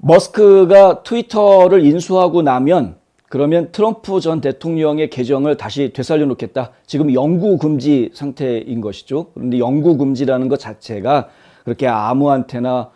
머스크가 트위터를 인수하고 나면 그러면 트럼프 전 대통령의 계정을 다시 되살려 놓겠다. 지금 영구 금지 상태인 것이죠. 그런데 영구 금지라는 것 자체가 그렇게 아무한테나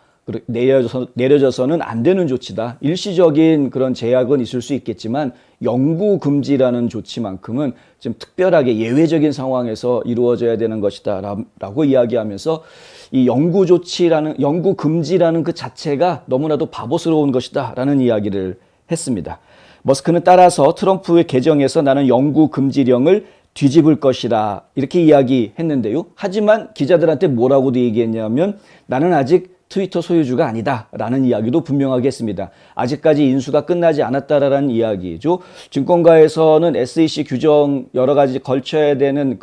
내려져서는 안 되는 조치다. 일시적인 그런 제약은 있을 수 있겠지만 영구 금지라는 조치만큼은 좀 특별하게 예외적인 상황에서 이루어져야 되는 것이다 라고 이야기하면서 이 영구 금지라는 그 자체가 너무나도 바보스러운 것이다 라는 이야기를 했습니다. 머스크는 따라서 트럼프의 계정에서 나는 영구 금지령을 뒤집을 것이라 이렇게 이야기했는데요. 하지만 기자들한테 뭐라고 얘기했냐면 나는 아직 트위터 소유주가 아니다 라는 이야기도 분명하게 했습니다. 아직까지 인수가 끝나지 않았다라는 이야기죠. 증권가에서는 SEC 규정 여러 가지 거쳐야 되는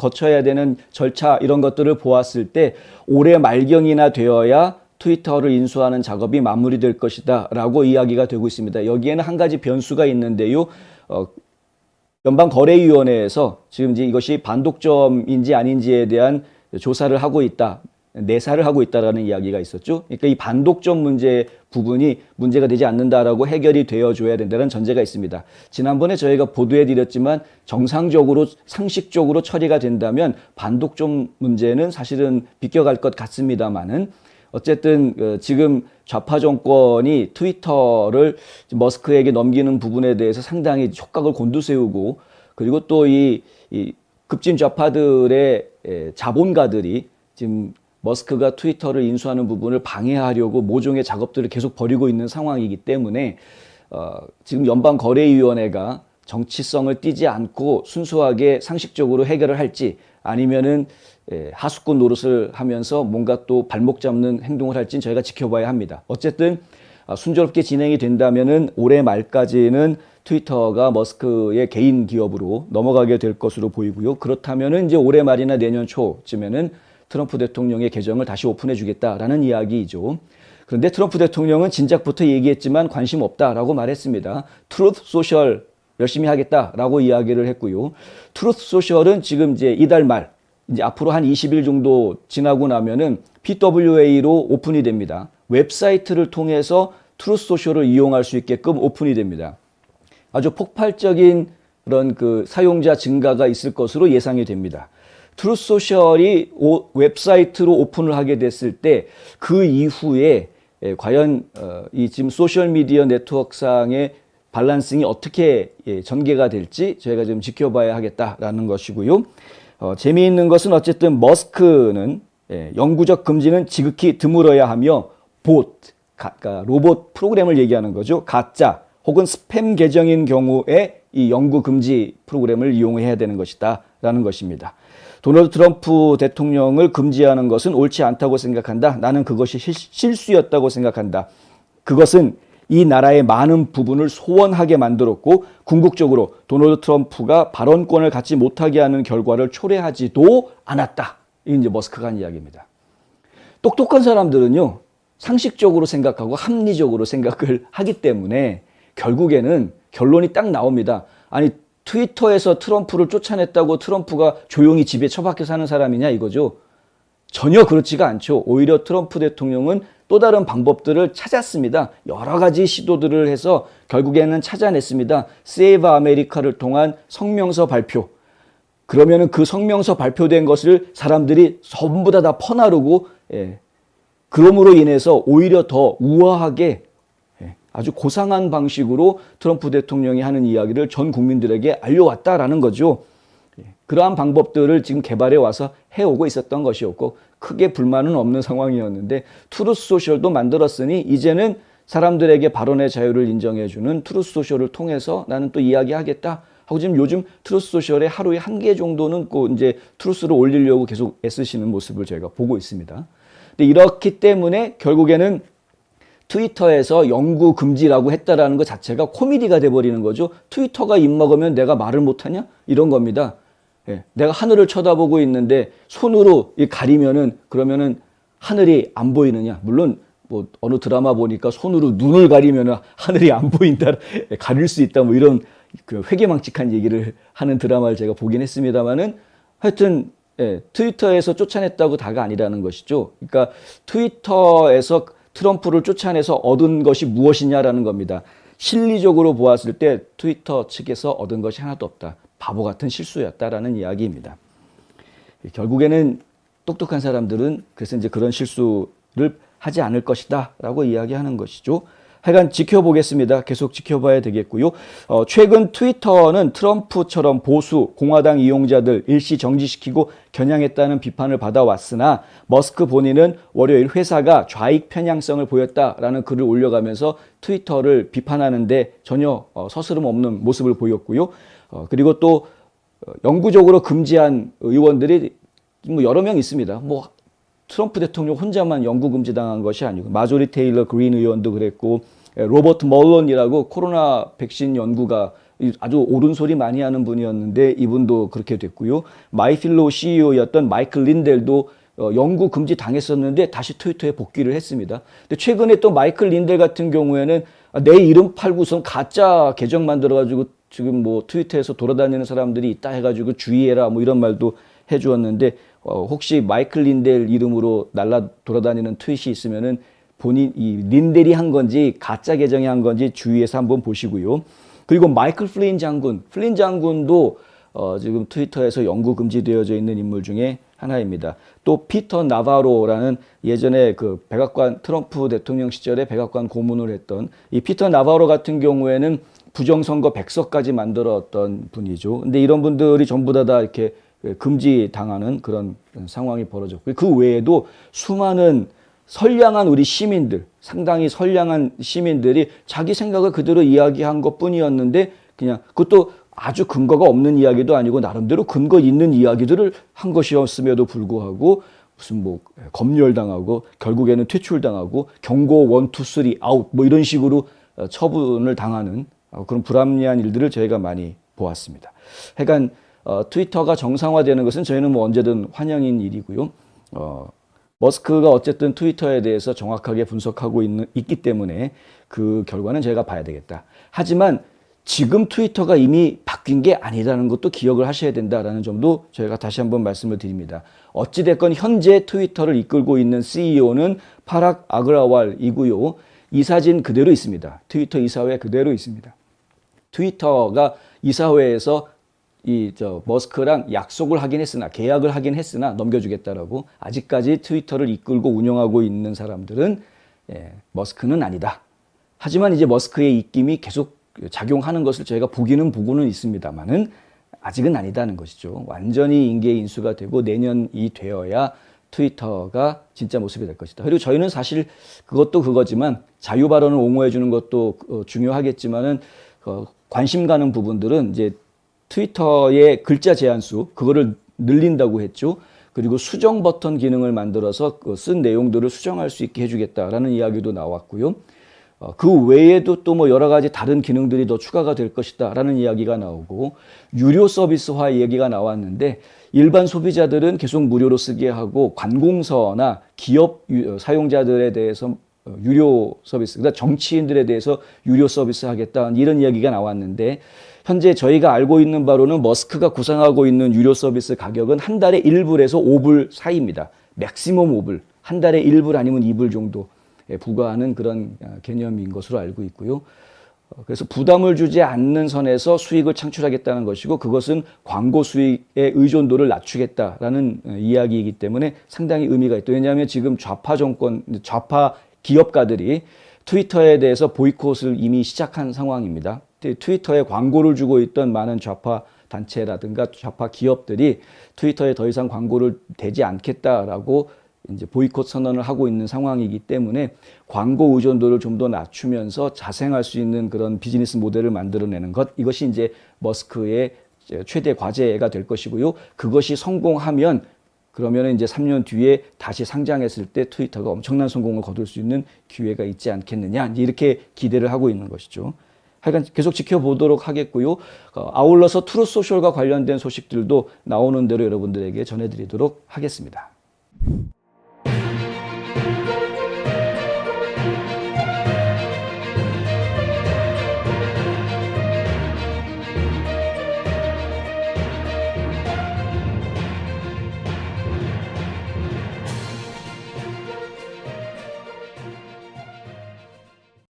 절차 이런 것들을 보았을 때 올해 말경이나 되어야 트위터를 인수하는 작업이 마무리될 것이다 라고 이야기가 되고 있습니다. 여기에는 한 가지 변수가 있는데요. 연방거래위원회에서 지금 이제 이것이 반독점인지 아닌지에 대한 조사를 하고 있다. 내사를 하고 있다라는 이야기가 있었죠. 그러니까 이 반독점 문제 부분이 문제가 되지 않는다라고 해결이 되어줘야 된다는 전제가 있습니다. 지난번에 저희가 보도해드렸지만 정상적으로 상식적으로 처리가 된다면 반독점 문제는 사실은 비껴갈 것 같습니다만은 어쨌든 지금 좌파 정권이 트위터를 머스크에게 넘기는 부분에 대해서 상당히 촉각을 곤두세우고 그리고 또 이 급진 좌파들의 자본가들이 지금 머스크가 트위터를 인수하는 부분을 방해하려고 모종의 작업들을 계속 벌이고 있는 상황이기 때문에 지금 연방거래위원회가 정치성을 띠지 않고 순수하게 상식적으로 해결을 할지 아니면은 하수꾼 노릇을 하면서 뭔가 또 발목 잡는 행동을 할지는 저희가 지켜봐야 합니다. 어쨌든 순조롭게 진행이 된다면은 올해 말까지는 트위터가 머스크의 개인 기업으로 넘어가게 될 것으로 보이고요. 그렇다면은 이제 올해 말이나 내년 초쯤에는 트럼프 대통령의 계정을 다시 오픈해 주겠다라는 이야기이죠. 그런데 트럼프 대통령은 진작부터 얘기했지만 관심 없다라고 말했습니다. 트루th 소셜 열심히 하겠다라고 이야기를 했고요. 트루th 소셜은 지금 이제 이달 말 이제 앞으로 한 20일 정도 지나고 나면은 PWA로 오픈이 됩니다. 웹사이트를 통해서 트루th 소셜을 이용할 수 있게끔 오픈이 됩니다. 아주 폭발적인 그런 그 사용자 증가가 있을 것으로 예상이 됩니다. 트루th 소셜이 웹사이트로 오픈을 하게 됐을 때 그 이후에 과연 이 지금 소셜 미디어 네트워크상의 밸런싱이 어떻게 전개가 될지 저희가 좀 지켜봐야 하겠다라는 것이고요. 재미있는 것은 어쨌든 머스크는 영구적 금지는 지극히 드물어야 하며 그러니까 로봇 프로그램을 얘기하는 거죠. 가짜 혹은 스팸 계정인 경우에 이 영구 금지 프로그램을 이용해야 되는 것이다 라는 것입니다. 도널드 트럼프 대통령을 금지하는 것은 옳지 않다고 생각한다. 나는 그것이 실수였다고 생각한다. 그것은 이 나라의 많은 부분을 소원하게 만들었고 궁극적으로 도널드 트럼프가 발언권을 갖지 못하게 하는 결과를 초래하지도 않았다. 이게 이제 머스크가 한 이야기입니다. 똑똑한 사람들은요, 상식적으로 생각하고 합리적으로 생각을 하기 때문에 결국에는 결론이 딱 나옵니다. 아니, 트위터에서 트럼프를 쫓아냈다고 트럼프가 조용히 집에 처박혀 사는 사람이냐 이거죠. 전혀 그렇지가 않죠. 오히려 트럼프 대통령은 또 다른 방법들을 찾았습니다. 여러 가지 시도들을 해서 결국에는 찾아냈습니다. 세이브 아메리카를 통한 성명서 발표. 그러면은 그 성명서 발표된 것을 사람들이 전부 다 퍼나르고 그럼으로 인해서 오히려 더 우아하게 아주 고상한 방식으로 트럼프 대통령이 하는 이야기를 전 국민들에게 알려왔다라는 거죠. 그러한 방법들을 지금 개발해 와서 해오고 있었던 것이었고 크게 불만은 없는 상황이었는데 트루스 소셜도 만들었으니 이제는 사람들에게 발언의 자유를 인정해주는 트루스 소셜을 통해서 나는 또 이야기하겠다 하고 지금 요즘 트루스 소셜에 하루에 1개 정도는 꼭 이제 트루스를 올리려고 계속 애쓰시는 모습을 저희가 보고 있습니다. 근데 이렇기 때문에 결국에는 트위터에서 영구 금지라고 했다라는 것 자체가 코미디가 돼버리는 거죠. 트위터가 입먹으면 내가 말을 못하냐? 이런 겁니다. 내가 하늘을 쳐다보고 있는데 손으로 가리면은 그러면은 하늘이 안 보이느냐? 물론 뭐 어느 드라마 보니까 손으로 눈을 가리면은 하늘이 안 보인다, 가릴 수 있다, 뭐 이런 그 회개망측한 얘기를 하는 드라마를 제가 보긴 했습니다만은 하여튼 트위터에서 쫓아냈다고 다가 아니라는 것이죠. 그러니까 트위터에서 트럼프를 쫓아내서 얻은 것이 무엇이냐라는 겁니다. 실리적으로 보았을 때 트위터 측에서 얻은 것이 하나도 없다. 바보 같은 실수였다라는 이야기입니다. 결국에는 똑똑한 사람들은 그래서 이제 그런 실수를 하지 않을 것이다 라고 이야기하는 것이죠. 하여간 지켜보겠습니다. 계속 지켜봐야 되겠고요. 최근 트위터는 트럼프처럼 보수 공화당 이용자들 일시 정지시키고 겨냥했다는 비판을 받아왔으나 머스크 본인은 월요일 회사가 좌익 편향성을 보였다라는 글을 올려가면서 트위터를 비판하는데 전혀 서스름 없는 모습을 보였고요. 그리고 또 영구적으로 금지한 의원들이 뭐 여러 명 있습니다. 뭐 트럼프 대통령 혼자만 영구 금지당한 것이 아니고 마조리 테일러 그린 의원도 그랬고 로버트 멀런이라고 코로나 백신 연구가 아주 옳은 소리 많이 하는 분이었는데 이분도 그렇게 됐고요. 마이필로 CEO였던 마이클 린델도 영구 금지 당했었는데 다시 트위터에 복귀를 했습니다. 근데 최근에 또 마이클 린델 같은 경우에는 내 이름 팔고선 가짜 계정 만들어가지고 지금 뭐 트위터에서 돌아다니는 사람들이 있다 해가지고 주의해라 뭐 이런 말도 해주었는데 혹시 마이클 린델 이름으로 날라 돌아다니는 트윗이 있으면은 본인 이 린델이 한 건지 가짜 계정이 한 건지 주의해서 한번 보시고요. 그리고 마이클 플린 장군도 지금 트위터에서 영구 금지되어져 있는 인물 중에 하나입니다. 또 피터 나바로라는 예전에 그 백악관 트럼프 대통령 시절에 백악관 고문을 했던 이 피터 나바로 같은 경우에는 부정선거 100석까지 만들었던 분이죠. 근데 이런 분들이 전부 다 이렇게 금지당하는 그런 상황이 벌어졌고요. 그 외에도 수많은 선량한 우리 시민들, 상당히 선량한 시민들이 자기 생각을 그대로 이야기한 것뿐이었는데 그냥 그것도 아주 근거가 없는 이야기도 아니고 나름대로 근거 있는 이야기들을 한 것이었음에도 불구하고 무슨 뭐 검열당하고 결국에는 퇴출당하고 경고 1, 2, 3 아웃 뭐 이런 식으로 처분을 당하는 그런 불합리한 일들을 저희가 많이 보았습니다. 하여간 트위터가 정상화되는 것은 저희는 뭐 언제든 환영인 일이고요. 머스크가 어쨌든 트위터에 대해서 정확하게 분석하고 있기 때문에 그 결과는 저희가 봐야 되겠다. 하지만 지금 트위터가 이미 바뀐 게 아니라는 것도 기억을 하셔야 된다라는 점도 저희가 다시 한번 말씀을 드립니다. 어찌됐건 현재 트위터를 이끌고 있는 CEO는 파락 아그라왈이고요. 이 사진 그대로 있습니다. 트위터 이사회 그대로 있습니다. 트위터가 이사회에서 머스크랑 약속을 하긴 했으나 계약을 하긴 했으나 넘겨주겠다라고 아직까지 트위터를 이끌고 운영하고 있는 사람들은 머스크는 아니다. 하지만 이제 머스크의 입김이 계속 작용하는 것을 저희가 보고는 있습니다만은 아직은 아니다는 것이죠. 완전히 인계 인수가 되고 내년이 되어야 트위터가 진짜 모습이 될 것이다. 그리고 저희는 사실 그것도 그거지만 자유 발언을 옹호해 주는 것도 중요하겠지만은 관심 가는 부분들은 이제 트위터의 글자 제한수 그거를 늘린다고 했죠. 그리고 수정 버튼 기능을 만들어서 쓴 내용들을 수정할 수 있게 해주겠다라는 이야기도 나왔고요. 그 외에도 또 뭐 여러 가지 다른 기능들이 더 추가가 될 것이다라는 이야기가 나오고 유료 서비스화 얘기가 나왔는데 일반 소비자들은 계속 무료로 쓰게 하고 관공서나 기업 사용자들에 대해서 유료 서비스, 그러니까 정치인들에 대해서 유료 서비스 하겠다 이런 이야기가 나왔는데 현재 저희가 알고 있는 바로는 머스크가 구상하고 있는 유료 서비스 가격은 한 달에 1불에서 5불 사이입니다. 맥시멈 5불, 한 달에 1불 아니면 2불 정도 부과하는 그런 개념인 것으로 알고 있고요. 그래서 부담을 주지 않는 선에서 수익을 창출하겠다는 것이고 그것은 광고 수익의 의존도를 낮추겠다라는 이야기이기 때문에 상당히 의미가 있다. 왜냐하면 지금 좌파 기업가들이 트위터에 대해서 보이콧을 이미 시작한 상황입니다. 트위터에 광고를 주고 있던 많은 좌파 단체라든가 좌파 기업들이 트위터에 더 이상 광고를 대지 않겠다라고 이제 보이콧 선언을 하고 있는 상황이기 때문에 광고 의존도를 좀 더 낮추면서 자생할 수 있는 그런 비즈니스 모델을 만들어내는 것, 이것이 이제 머스크의 최대 과제가 될 것이고요. 그것이 성공하면 그러면 이제 3년 뒤에 다시 상장했을 때 트위터가 엄청난 성공을 거둘 수 있는 기회가 있지 않겠느냐, 이렇게 기대를 하고 있는 것이죠. 하여간 계속 지켜보도록 하겠고요. 아울러서 트루th 소셜과 관련된 소식들도 나오는 대로 여러분들에게 전해드리도록 하겠습니다.